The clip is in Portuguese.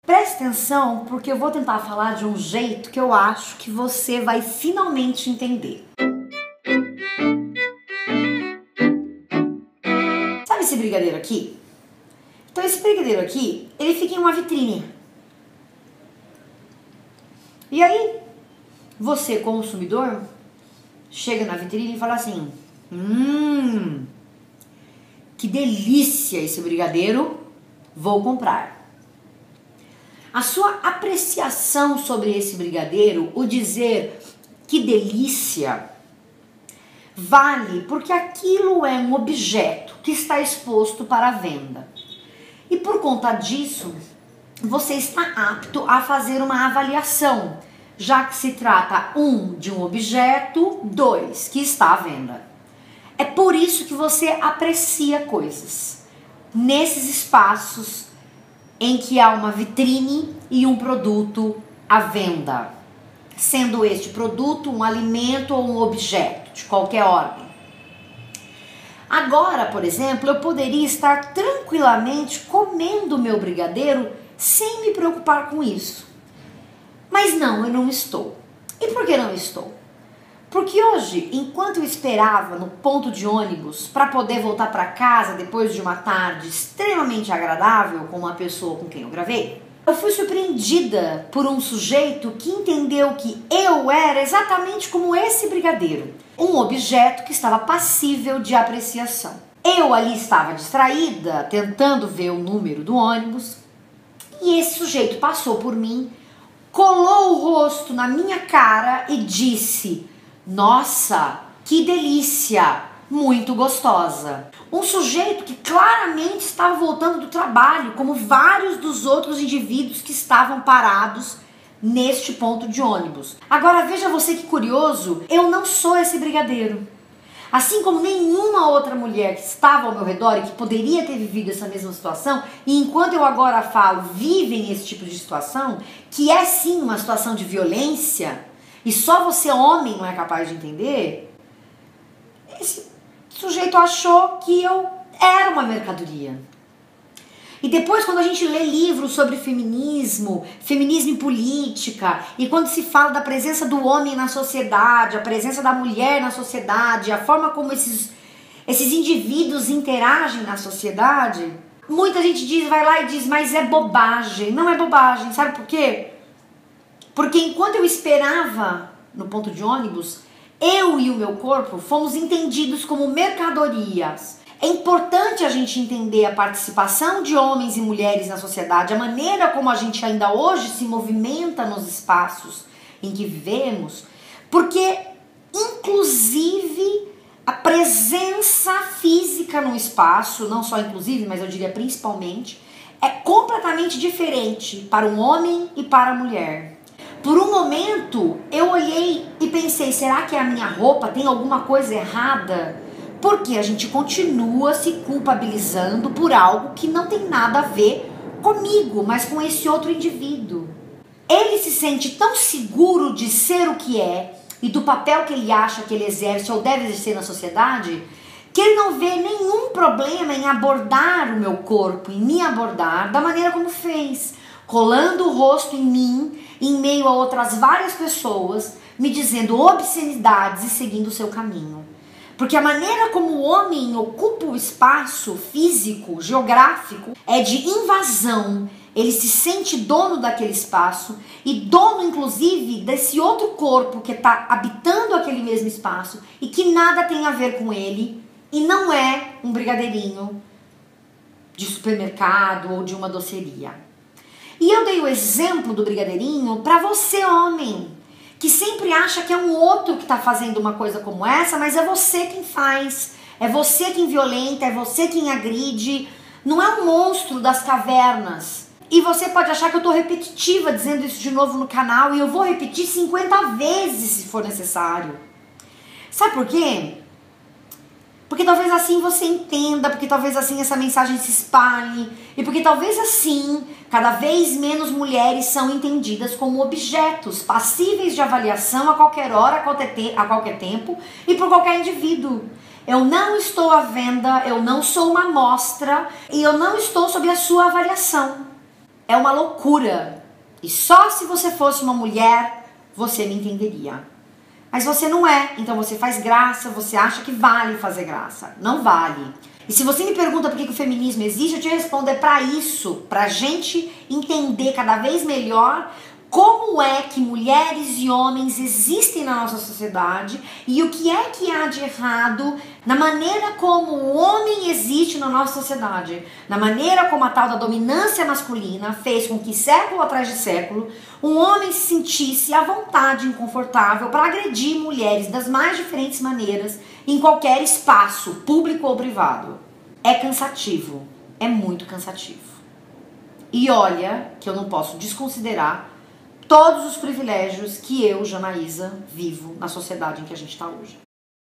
Preste atenção, porque eu vou tentar falar de um jeito que eu acho que você vai finalmente entender. Sabe esse brigadeiro aqui? Então esse brigadeiro aqui, ele fica em uma vitrine. E aí, você, consumidor, chega na vitrine e fala assim: que delícia esse brigadeiro, vou comprar. A sua apreciação sobre esse brigadeiro, o dizer que delícia, vale porque aquilo é um objeto que está exposto para venda. E por conta disso, você está apto a fazer uma avaliação, já que se trata, de um objeto, 2, que está à venda. É por isso que você aprecia coisas nesses espaços em que há uma vitrine e um produto à venda, sendo este produto um alimento ou um objeto de qualquer ordem. Agora, por exemplo, eu poderia estar tranquilamente comendo meu brigadeiro sem me preocupar com isso. Mas não, eu não estou. E por que não estou? Porque hoje, enquanto eu esperava no ponto de ônibus para poder voltar para casa depois de uma tarde extremamente agradável com uma pessoa com quem eu gravei, eu fui surpreendida por um sujeito que entendeu que eu era exatamente como esse brigadeiro, um objeto que estava passível de apreciação. Eu ali estava distraída, tentando ver o número do ônibus, e esse sujeito passou por mim, colou o rosto na minha cara e disse: nossa, que delícia, muito gostosa. Um sujeito que claramente estava voltando do trabalho, como vários dos outros indivíduos que estavam parados neste ponto de ônibus. Agora veja você que curioso, eu não sou esse brigadeiro. Assim como nenhuma outra mulher que estava ao meu redor e que poderia ter vivido essa mesma situação, e enquanto eu agora falo, vivem esse tipo de situação, que é sim uma situação de violência, e só você, homem, não é capaz de entender, esse sujeito achou que eu era uma mercadoria. E depois, quando a gente lê livros sobre feminismo, feminismo e política, e quando se fala da presença do homem na sociedade, a presença da mulher na sociedade, a forma como esses indivíduos interagem na sociedade, muita gente vai lá e diz, mas é bobagem. Não é bobagem, sabe por quê? Porque enquanto eu esperava no ponto de ônibus, eu e o meu corpo fomos entendidos como mercadorias. É importante a gente entender a participação de homens e mulheres na sociedade, a maneira como a gente ainda hoje se movimenta nos espaços em que vivemos, porque inclusive a presença física no espaço, não só inclusive, mas eu diria principalmente, é completamente diferente para um homem e para a mulher. Por um momento eu olhei e pensei, será que a minha roupa tem alguma coisa errada? Porque a gente continua se culpabilizando por algo que não tem nada a ver comigo, mas com esse outro indivíduo. Ele se sente tão seguro de ser o que é e do papel que ele acha que ele exerce ou deve exercer na sociedade, que ele não vê nenhum problema em abordar o meu corpo, em me abordar da maneira como fez, colando o rosto em mim, em meio a outras várias pessoas, me dizendo obscenidades e seguindo o seu caminho. Porque a maneira como o homem ocupa o espaço físico, geográfico, é de invasão. Ele se sente dono daquele espaço e dono, inclusive, desse outro corpo que está habitando aquele mesmo espaço e que nada tem a ver com ele e não é um brigadeirinho de supermercado ou de uma doceria. E eu dei o exemplo do brigadeirinho para você, homem, que sempre acha que é um outro que está fazendo uma coisa como essa, mas é você quem faz, é você quem violenta, é você quem agride, não é um monstro das cavernas. E você pode achar que eu estou repetitiva dizendo isso de novo no canal, e eu vou repetir 50 vezes se for necessário. Sabe por quê? Porque talvez assim você entenda, porque talvez assim essa mensagem se espalhe, e porque talvez assim cada vez menos mulheres são entendidas como objetos passíveis de avaliação a qualquer hora, a qualquer tempo e por qualquer indivíduo. Eu não estou à venda, eu não sou uma amostra e eu não estou sob a sua avaliação. é uma loucura. E só se você fosse uma mulher, você me entenderia. Mas você não é, então você faz graça, você acha que vale fazer graça. Não vale. E se você me pergunta por que o feminismo existe, eu te respondo, é pra isso, pra gente entender cada vez melhor como é que mulheres e homens existem na nossa sociedade e o que é que há de errado na maneira como o homem existe na nossa sociedade, na maneira como a tal da dominância masculina fez com que século atrás de século um homem se sentisse à vontade, inconfortável para agredir mulheres das mais diferentes maneiras em qualquer espaço, público ou privado. É cansativo, é muito cansativo. E olha que eu não posso desconsiderar todos os privilégios que eu, Janaísa, vivo na sociedade em que a gente está hoje.